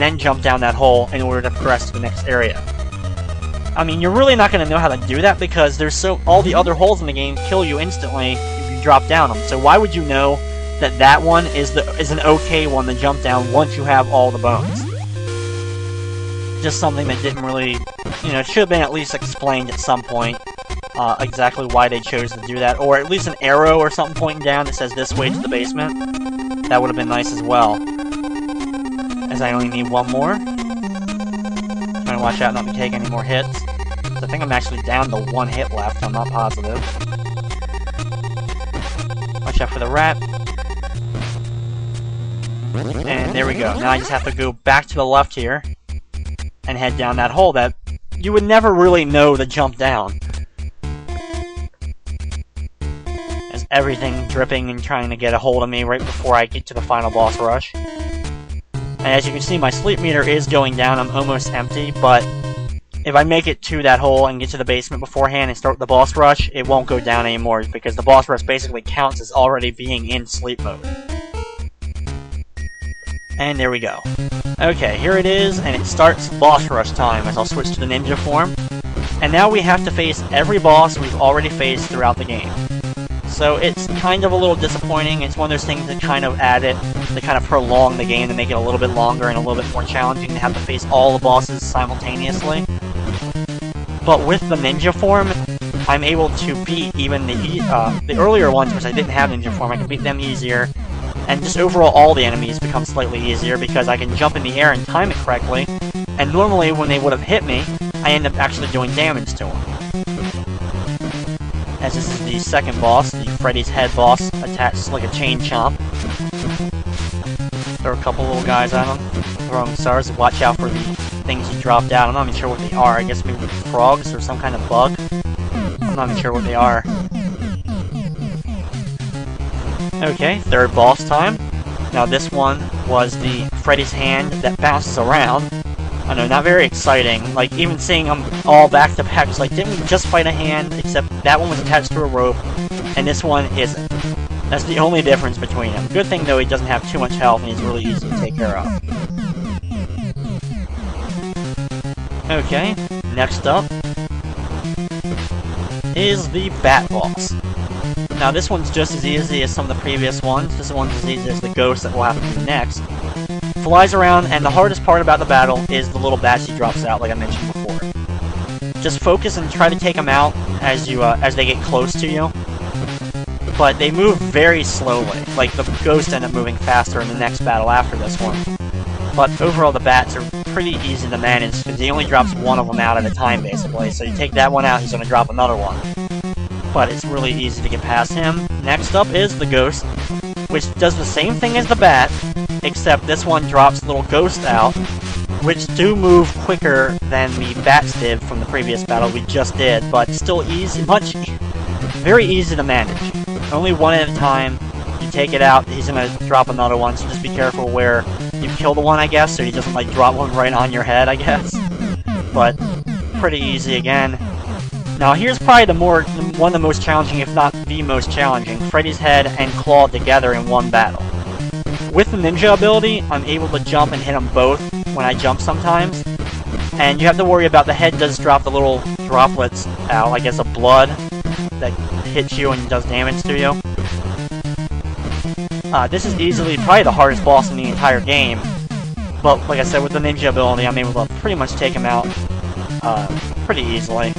and then jump down that hole in order to progress to the next area. I mean, you're really not going to know how to do that because there's all the other holes in the game kill you instantly if you drop down them. So why would you know that that one is an okay one to jump down once you have all the bones? Just something that didn't really, you know, should have been at least explained at some point. Exactly why they chose to do that, or at least an arrow or something pointing down that says this way to the basement. That would have been nice as well. As I only need one more. Trying to watch out not to take any more hits. I think I'm actually down to one hit left, I'm not positive. Watch out for the rat. And there we go. Now I just have to go back to the left here and head down that hole that you would never really know to jump down. As everything dripping and trying to get a hold of me right before I get to the final boss rush. And as you can see, my sleep meter is going down. I'm almost empty, but if I make it to that hole and get to the basement beforehand and start the boss rush, it won't go down anymore because the boss rush basically counts as already being in sleep mode. And there we go. Okay, here it is, and it starts boss rush time as I'll switch to the ninja form. And now we have to face every boss we've already faced throughout the game. So it's kind of a little disappointing. It's one of those things that kind of add it, to kind of prolong the game, to make it a little bit longer and a little bit more challenging to have to face all the bosses simultaneously. But with the ninja form, I'm able to beat even the earlier ones, which I didn't have ninja form. I can beat them easier. And just overall, all the enemies become slightly easier because I can jump in the air and time it correctly. And normally, when they would have hit me, I end up actually doing damage to them. As this is the second boss, the Freddie's head boss, attached like a chain chomp. Throw a couple little guys at him, throwing stars. Watch out for the things he dropped out. I'm not even sure what they are. I guess maybe frogs or some kind of bug. I'm not even sure what they are. Okay, third boss time. Now this one was the Freddie's hand that bounces around. I know, not very exciting. Like, even seeing them all back to back, it's like, didn't we just fight a hand? Except that one was attached to a rope, and this one isn't. That's the only difference between them. Good thing, though, he doesn't have too much health, and he's really easy to take care of. Okay, next up is the Bat Boss. Now this one's just as easy as some of the previous ones. This one's as easy as the ghost that we'll have to do next. Flies around, and the hardest part about the battle is the little bats he drops out, like I mentioned before. Just focus and try to take them out as they get close to you. But they move very slowly. Like, the ghosts end up moving faster in the next battle after this one. But overall, the bats are pretty easy to manage, because he only drops one of them out at a time, basically. So you take that one out, he's going to drop another one. But it's really easy to get past him. Next up is the ghost, which does the same thing as the bat, except this one drops little ghosts out, which do move quicker than the bats did from the previous battle we just did, but still easy, very easy to manage. Only one at a time. You take it out, he's gonna drop another one, so just be careful where you kill the one, I guess, so he doesn't like drop one right on your head, I guess. But pretty easy again. Now here's probably one of the most challenging, if not the most challenging, Freddie's head and claw together in one battle. With the ninja ability, I'm able to jump and hit them both when I jump sometimes. And you have to worry about the head does drop the little droplets out, I guess of blood, that hits you and does damage to you. This is easily probably the hardest boss in the entire game. But like I said, with the ninja ability, I'm able to pretty much take him out pretty easily.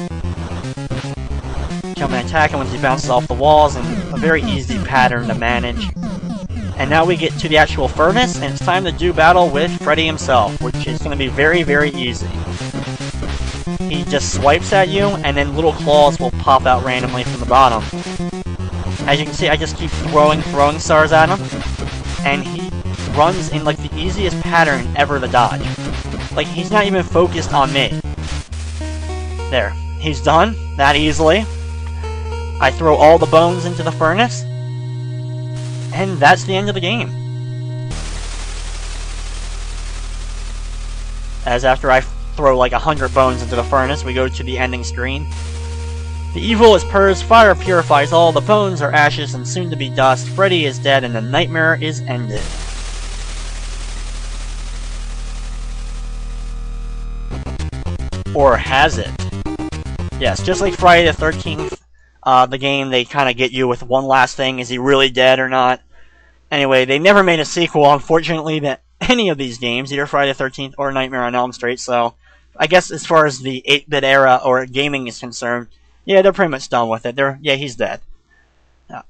Jump and attack him once he bounces off the walls, and a very easy pattern to manage. And now we get to the actual furnace, and it's time to do battle with Freddie himself, which is going to be very, very easy. He just swipes at you, and then little claws will pop out randomly from the bottom. As you can see, I just keep throwing stars at him, and he runs in like the easiest pattern ever to dodge. Like, he's not even focused on me. There. He's done that easily. I throw all the bones into the furnace, and that's the end of the game. As after I throw like 100 bones into the furnace, we go to the ending screen. The evil is purged, fire purifies all, the bones are ashes and soon to be dust, Freddie is dead and the nightmare is ended. Or has it? Yes, just like Friday the 13th, the game, they kind of get you with one last thing. Is he really dead or not? Anyway, they never made a sequel, unfortunately, to any of these games, either Friday the 13th or Nightmare on Elm Street, so I guess as far as the 8-bit era or gaming is concerned, yeah, they're pretty much done with it. Yeah, he's dead.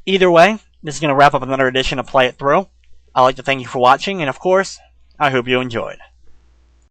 Either way, this is going to wrap up another edition of Play It Through. I'd like to thank you for watching, and of course, I hope you enjoyed.